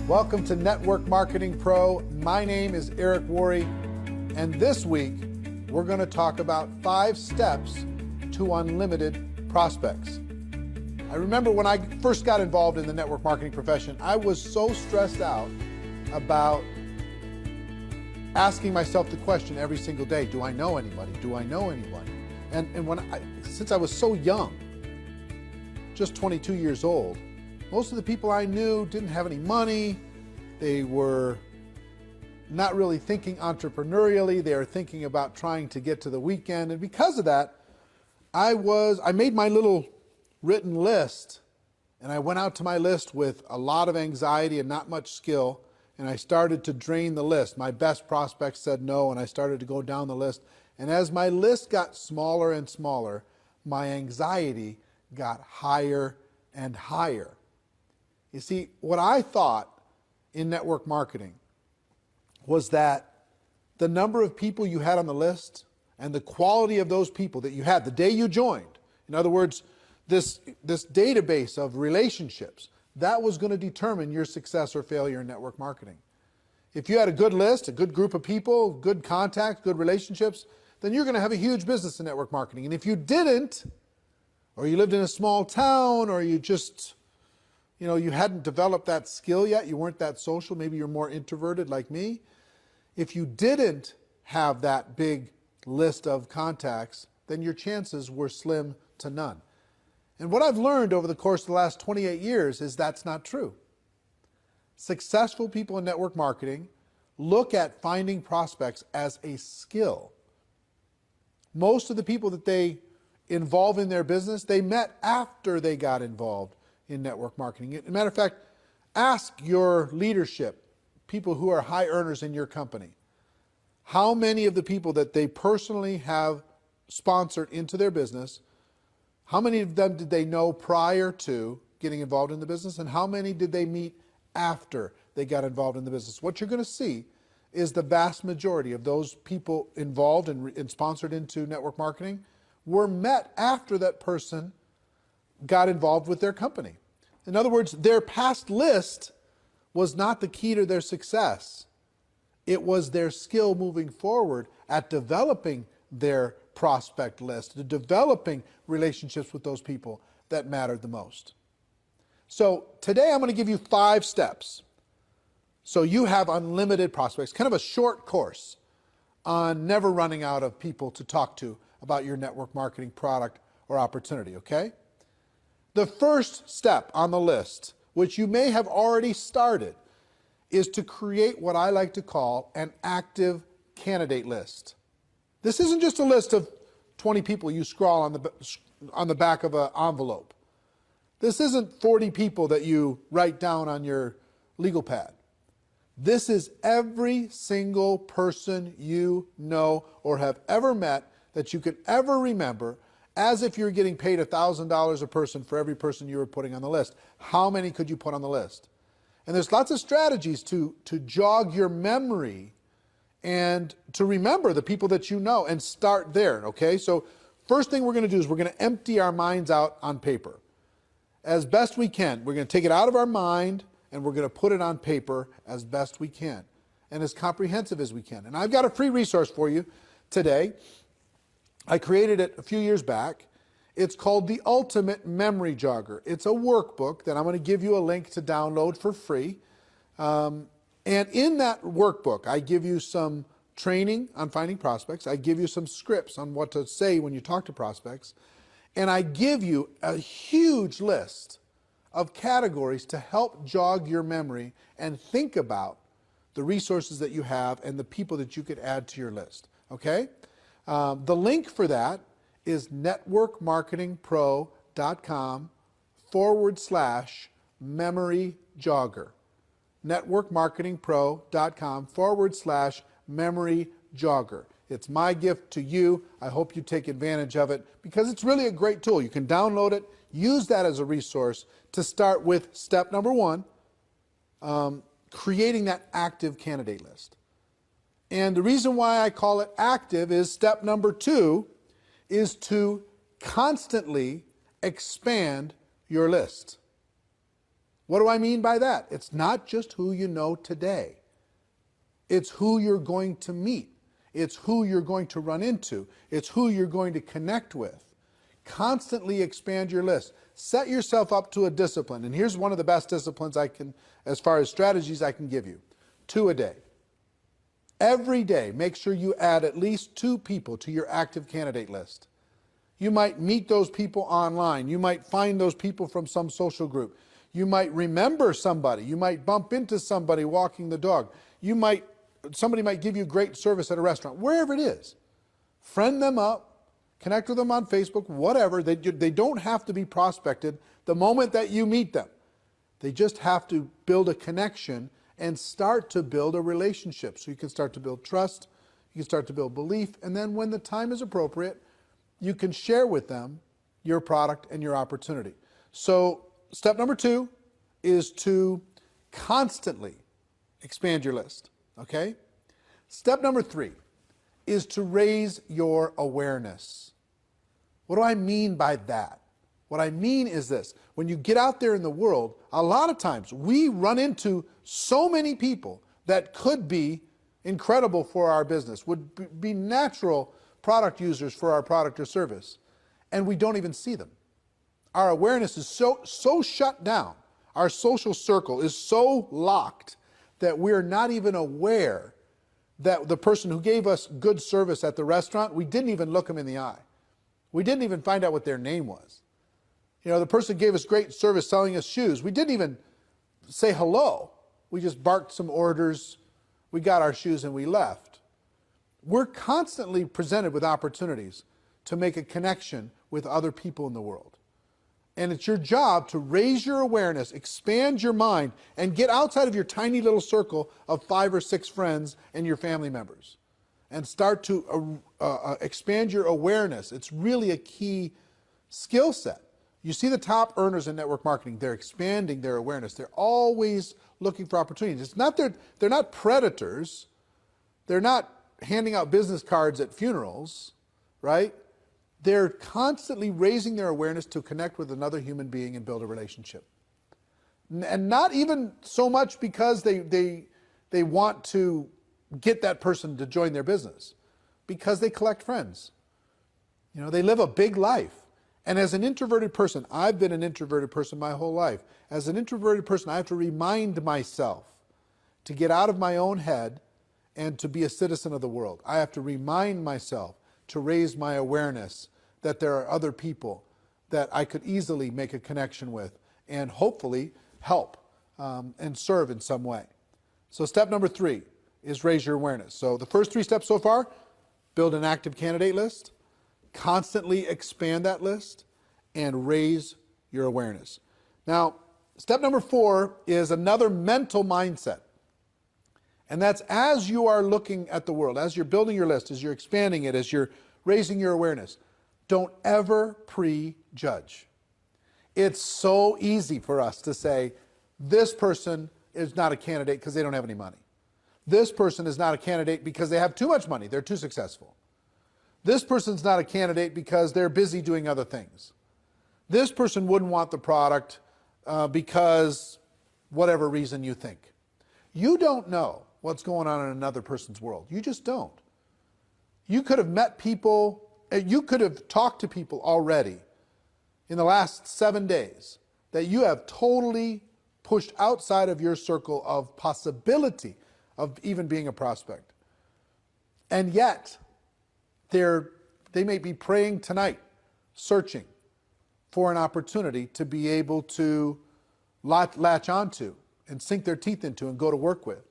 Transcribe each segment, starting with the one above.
Welcome to Network Marketing Pro. My name is Erick Worre, and this week we're going to talk about 5 steps to unlimited prospects. I remember when I first got involved in the network marketing profession, I was so stressed out about asking myself the question every single day, do I know anybody? Do I know anyone? And since I was so young, just 22 years old, most of the people I knew didn't have any money. They were not really thinking entrepreneurially. They were thinking about trying to get to the weekend. And because of that, I made my little written list, and I went out to my list with a lot of anxiety and not much skill, and I started to drain the list. My best prospects said no, and I started to go down the list. And as my list got smaller and smaller, my anxiety got higher and higher. You see, what I thought in network marketing was that the number of people you had on the list and the quality of those people that you had the day you joined, in other words, this database of relationships, that was going to determine your success or failure in network marketing. If you had a good list, a good group of people, good contacts, good relationships, then you're going to have a huge business in network marketing. And if you didn't, or you lived in a small town, or you just, you hadn't developed that skill yet, you weren't that social, maybe you're more introverted like me. If you didn't have that big list of contacts, then your chances were slim to none. And what I've learned over the course of the last 28 years is that's not true. Successful people in network marketing look at finding prospects as a skill. Most of the people that they involve in their business, they met after they got involved in network marketing. As a matter of fact, ask your leadership, people who are high earners in your company, how many of the people that they personally have sponsored into their business, how many of them did they know prior to getting involved in the business, and how many did they meet after they got involved in the business? What you're going to see is the vast majority of those people involved and sponsored into network marketing were met after that person got involved with their company. In other words, their past list was not the key to their success. It was their skill moving forward at developing their prospect list, to developing relationships with those people that mattered the most. So today I'm going to give you 5 steps so you have unlimited prospects, kind of a short course on never running out of people to talk to about your network marketing product or opportunity, okay? The first step on the list, which you may have already started, is to create what I like to call an active candidate list. This isn't just a list of 20 people you scrawl on the back of an envelope. This isn't 40 people that you write down on your legal pad. This is every single person you know or have ever met that you could ever remember, as if you're getting paid $1,000 a person for every person you were putting on the list. How many could you put on the list? And there's lots of strategies to jog your memory and to remember the people that you know and start there, okay? So first thing we're going to do is we're going to empty our minds out on paper. As best we can, we're going to take it out of our mind and we're going to put it on paper as best we can and as comprehensive as we can. And I've got a free resource for you today. I created it a few years back. It's called the Ultimate Memory Jogger. It's a workbook that I'm going to give you a link to download for free. And in that workbook, I give you some training on finding prospects. I give you some scripts on what to say when you talk to prospects. And I give you a huge list of categories to help jog your memory and think about the resources that you have and the people that you could add to your list, okay? The link for that is networkmarketingpro.com/memory jogger. networkmarketingpro.com/memory jogger. It's my gift to you. I hope you take advantage of it because it's really a great tool. You can download it, use that as a resource to start with step number 1, creating that active candidate list. And the reason why I call it active is step number 2 is to constantly expand your list. What do I mean by that? It's not just who you know today. It's who you're going to meet. It's who you're going to run into. It's who you're going to connect with. Constantly expand your list. Set yourself up to a discipline. And here's one of the best disciplines I can, as far as strategies I can give you. 2 a day. Every day, make sure you add at least 2 people to your active candidate list. You might meet those people online. You might find those people from some social group. You might remember somebody. You might bump into somebody walking the dog. Somebody might give you great service at a restaurant, wherever it is. Friend them up, connect with them on Facebook, whatever. They don't have to be prospected the moment that you meet them. They just have to build a connection and start to build a relationship. So you can start to build trust, you can start to build belief, and then when the time is appropriate, you can share with them your product and your opportunity. So step number 2 is to constantly expand your list, okay? Step number 3 is to raise your awareness. What do I mean by that? What I mean is this. When you get out there in the world, a lot of times we run into so many people that could be incredible for our business, would be natural product users for our product or service, and we don't even see them. Our awareness is so shut down. Our social circle is so locked that we're not even aware that the person who gave us good service at the restaurant, we didn't even look them in the eye. We didn't even find out what their name was. You know, the person who gave us great service selling us shoes, we didn't even say hello. We just barked some orders, we got our shoes and we left. We're constantly presented with opportunities to make a connection with other people in the world. And it's your job to raise your awareness, expand your mind, and get outside of your tiny little circle of 5 or 6 friends and your family members. And start to expand your awareness. It's really a key skill set. You see the top earners in network marketing, they're expanding their awareness. They're always looking for opportunities. It's not they're not predators. They're not handing out business cards at funerals, right? They're constantly raising their awareness to connect with another human being and build a relationship. And not even so much because they want to get that person to join their business, because they collect friends. You know, they live a big life. And as an introverted person, I've been an introverted person my whole life. As an introverted person, I have to remind myself to get out of my own head and to be a citizen of the world. I have to remind myself to raise my awareness that there are other people that I could easily make a connection with and hopefully help and serve in some way. So step number 3 is raise your awareness. So the first 3 steps so far: build an active candidate list, constantly expand that list, and raise your awareness. Now, step number 4 is another mental mindset. And that's as you are looking at the world, as you're building your list, as you're expanding it, as you're raising your awareness, don't ever prejudge. It's so easy for us to say, this person is not a candidate because they don't have any money. This person is not a candidate because they have too much money, they're too successful. This person's not a candidate because they're busy doing other things. This person wouldn't want the product because whatever reason you think. You don't know what's going on in another person's world. You just don't. You could have met people, you could have talked to people already in the last 7 days that you have totally pushed outside of your circle of possibility of even being a prospect. And yet, they may be praying tonight, searching for an opportunity to be able to latch onto and sink their teeth into and go to work with.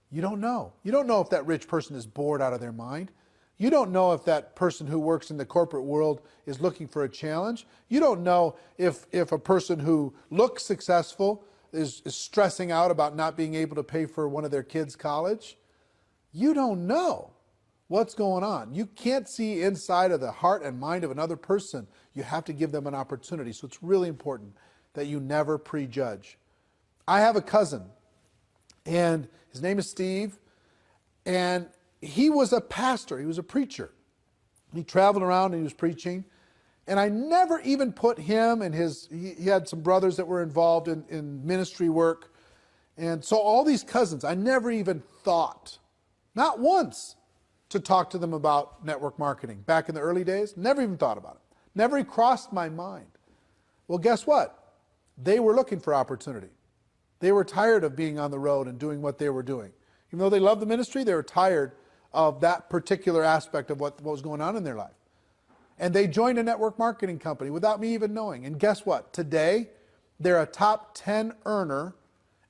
You don't know. You don't know if that rich person is bored out of their mind. You don't know if that person who works in the corporate world is looking for a challenge. You don't know if a person who looks successful is stressing out about not being able to pay for one of their kids' college. You don't know what's going on. You can't see inside of the heart and mind of another person. You have to give them an opportunity. So it's really important that you never prejudge. I have a cousin, and his name is Steve, and he was a pastor. He was a preacher. He traveled around and he was preaching, And I never even put him and he had some brothers that were involved in ministry work. And so all these cousins, I never even thought, not once, to talk to them about network marketing. Back in the early days, never even thought about it. Never even crossed my mind. Well, guess what? They were looking for opportunity. They were tired of being on the road and doing what they were doing. Even though they loved the ministry, they were tired of that particular aspect of what was going on in their life. And they joined a network marketing company without me even knowing. And guess what? Today, they're a top 10 earner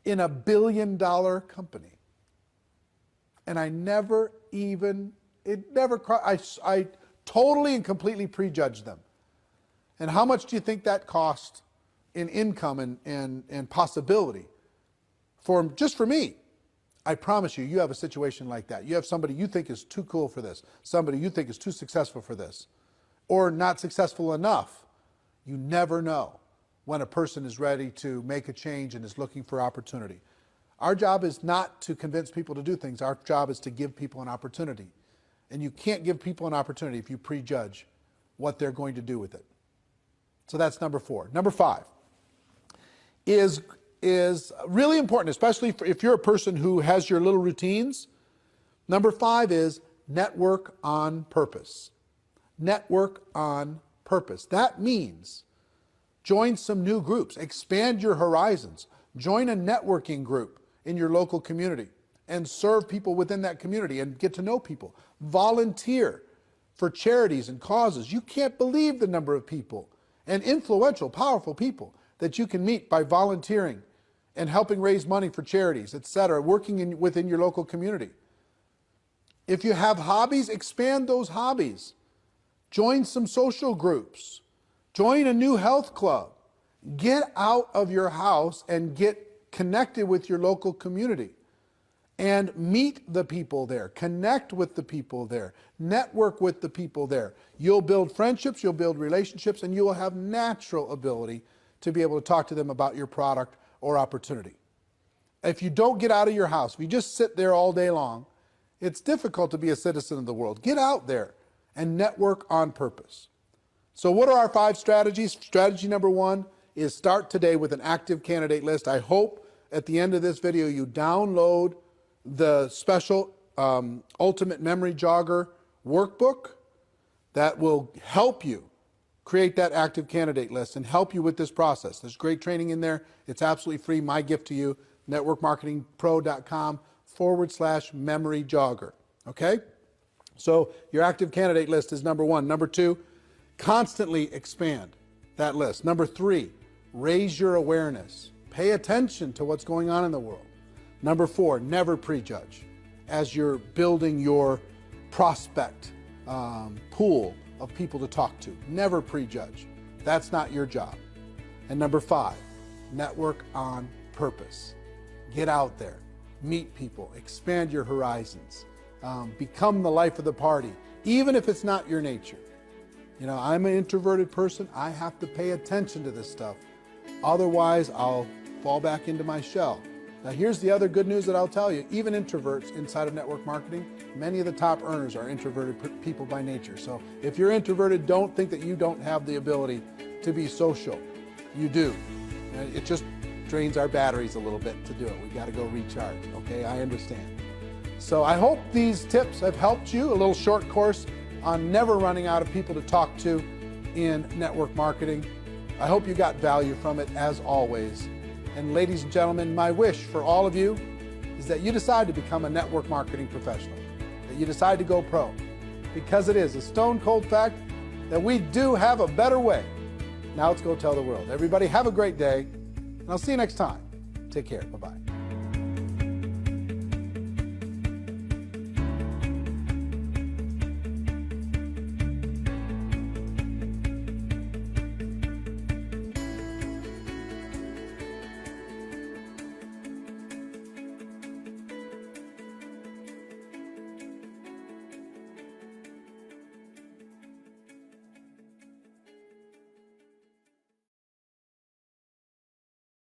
in a $1 billion company. And I never even, I totally and completely prejudged them. And how much do you think that cost in income and possibility just for me? I promise you, you have a situation like that. You have somebody you think is too cool for this, somebody you think is too successful for this, or not successful enough. You never know when a person is ready to make a change and is looking for opportunity. Our job is not to convince people to do things. Our job is to give people an opportunity. And you can't give people an opportunity if you prejudge what they're going to do with it. So that's number 4. Number 5 is really important, especially if you're a person who has your little routines. Number 5 is network on purpose. Network on purpose. That means join some new groups, expand your horizons, join a networking group in your local community and serve people within that community and get to know people. Volunteer for charities and causes. You can't believe the number of people and influential, powerful people that you can meet by volunteering and helping raise money for charities, etc., working within your local community. If you have hobbies, expand those hobbies. Join some social groups. Join a new health club. Get out of your house and get connected with your local community. And meet the people there. Connect with the people there. Network with the people there. You'll build friendships, you'll build relationships, and you will have natural ability to be able to talk to them about your product or opportunity. If you don't get out of your house, if you just sit there all day long, it's difficult to be a citizen of the world. Get out there and network on purpose. So what are our 5 strategies? Strategy number 1 is start today with an active candidate list. I hope at the end of this video you download the special Ultimate Memory Jogger workbook that will help you create that active candidate list and help you with this process. There's great training in there. It's absolutely free. My gift to you, networkmarketingpro.com/memory jogger. Okay? So your active candidate list is number 1. Number 2, constantly expand that list. Number 3, raise your awareness. Pay attention to what's going on in the world. Number 4, never prejudge as you're building your prospect pool of people to talk to. Never prejudge. That's not your job. And number 5, network on purpose. Get out there, meet people, expand your horizons, become the life of the party, even if it's not your nature. You know, I'm an introverted person. I have to pay attention to this stuff. Otherwise, I'll fall back into my shell. Now, here's the other good news that I'll tell you. Even introverts inside of network marketing, many of the top earners are introverted people by nature. So if you're introverted, don't think that you don't have the ability to be social. You do. And it just drains our batteries a little bit to do it. We got to go recharge. Okay, I understand. So I hope these tips have helped you. A little short course on never running out of people to talk to in network marketing. I hope you got value from it, as always. And ladies and gentlemen, my wish for all of you is that you decide to become a network marketing professional, that you decide to go pro, because it is a stone cold fact that we do have a better way. Now let's go tell the world. Everybody have a great day, and I'll see you next time. Take care. Bye-bye.